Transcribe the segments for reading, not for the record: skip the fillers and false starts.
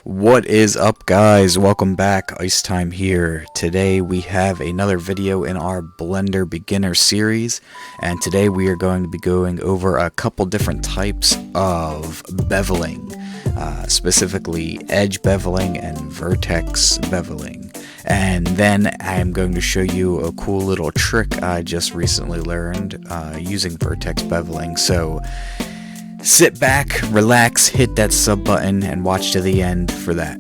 What is up, guys? Welcome back. Ice Time here. Today we have another video in our Blender beginner series, and today we are going to be going over a couple different types of beveling, specifically edge beveling and vertex beveling. And then I'm going to show you a cool little trick I just recently learned using vertex beveling. So sit back, relax, hit that sub button, and watch to the end for that.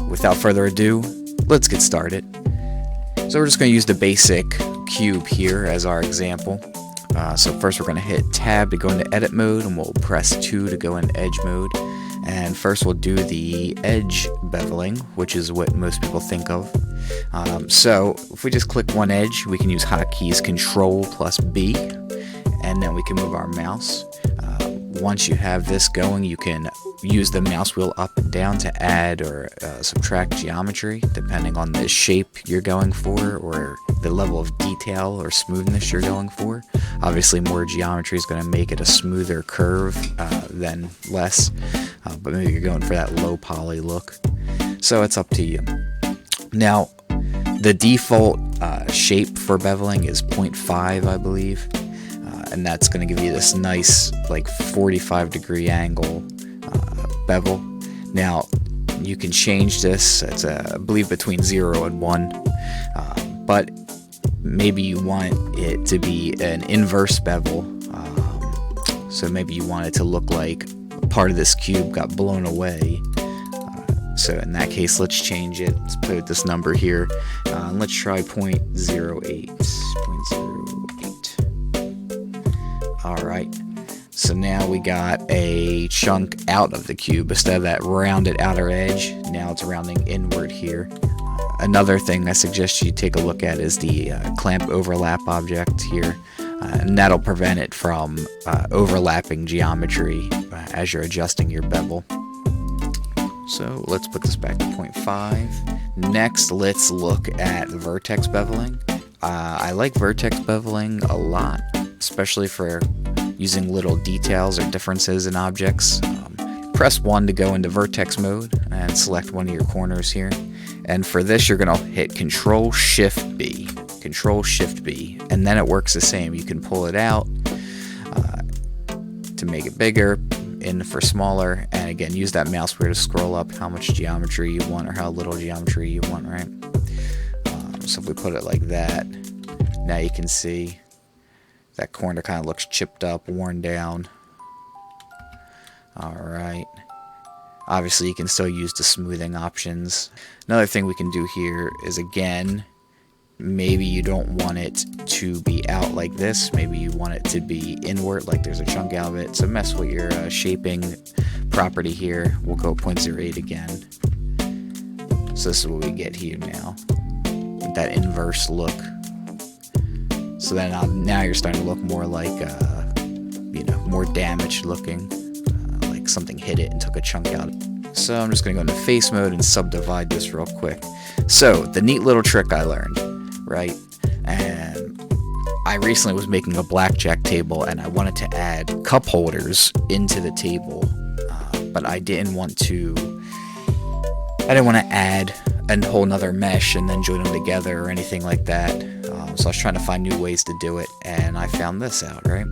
Without further ado, let's get started. So we're just going to use the basic cube here as our example. So first we're going to hit tab to go into edit mode, and we'll press 2 to go into edge mode. And first we'll do the edge beveling, which is what most people think of. So if we just click one edge, we can use hotkeys Control plus B, and then we can move our mouse. Once you have this going, you can use the mouse wheel up and down to add or subtract geometry, depending on the shape you're going for or the level of detail or smoothness you're going for. Obviously, more geometry is going to make it a smoother curve than less, but maybe you're going for that low poly look. So it's up to you. Now, the default shape for beveling is 0.5, I believe. And that's going to give you this nice like 45-degree angle bevel. Now you can change this. It's I believe between 0 and 1, but maybe you want it to be an inverse bevel. So maybe you want it to look like part of this cube got blown away. So in that case, let's change it. Let's put this number here. And let's try 0.08. 0.08. Alright, so now we got a chunk out of the cube. Instead of that rounded outer edge, now it's rounding inward here. Another thing I suggest you take a look at is the clamp overlap object here, and that'll prevent it from overlapping geometry as you're adjusting your bevel. So let's put this back to 0.5. Next, let's look at vertex beveling. I like vertex beveling a lot, especially for using little details or differences in objects. Press 1 to go into vertex mode and select one of your corners here. And for this, you're going to hit Control Shift B. Control Shift B. And then it works the same. You can pull it out to make it bigger, in for smaller, and again, use that mouse wheel to scroll up how much geometry you want or how little geometry you want, right? So if we put it like that, now you can see that corner kind of looks chipped up, worn down. Alright. Obviously, you can still use the smoothing options. Another thing we can do here is, again, maybe you don't want it to be out like this. Maybe you want it to be inward, like there's a chunk out of it. So mess with your shaping property here. We'll go 0.08 again. So this is what we get here now. That inverse look. So then now you're starting to look more like, more damaged looking, like something hit it and took a chunk out. So I'm just going to go into face mode and subdivide this real quick. So the neat little trick I learned, right? And I recently was making a blackjack table, and I wanted to add cup holders into the table, but I didn't want to add a whole nother mesh and then join them together or anything like that. So I was trying to find new ways to do it, and I found this out, right?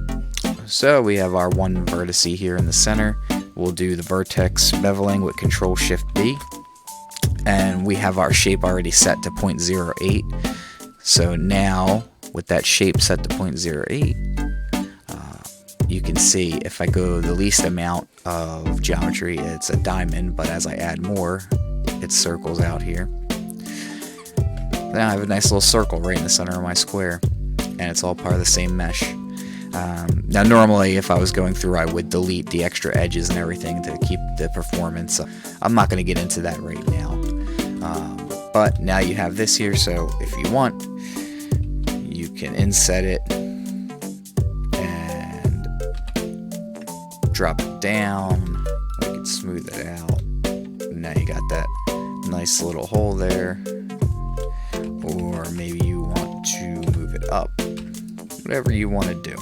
So we have our one vertex here in the center. We'll do the vertex beveling with Control Shift B, and we have our shape already set to 0.08. So now with that shape set to 0.08, you can see if I go the least amount of geometry, it's a diamond, but as I add more, it circles out here. Now I have a nice little circle right in the center of my square, and it's all part of the same mesh. Now normally if I was going through, I would delete the extra edges and everything to keep the performance. I'm not going to get into that right now. But now you have this here, so if you want, you can inset it and drop it down. We can smooth it out. Now you got that nice little hole there. Or maybe you want to move it up. Whatever you want to do.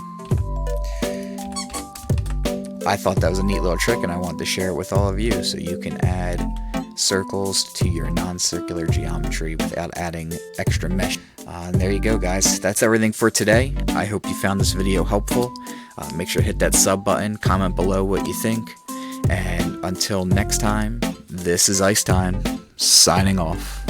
I thought that was a neat little trick, and I wanted to share it with all of you, so you can add circles to your non-circular geometry without adding extra mesh. And there you go, guys. That's everything for today. I hope you found this video helpful. Make sure to hit that sub button, comment below what you think, and until next time, this is Ice Time, signing off.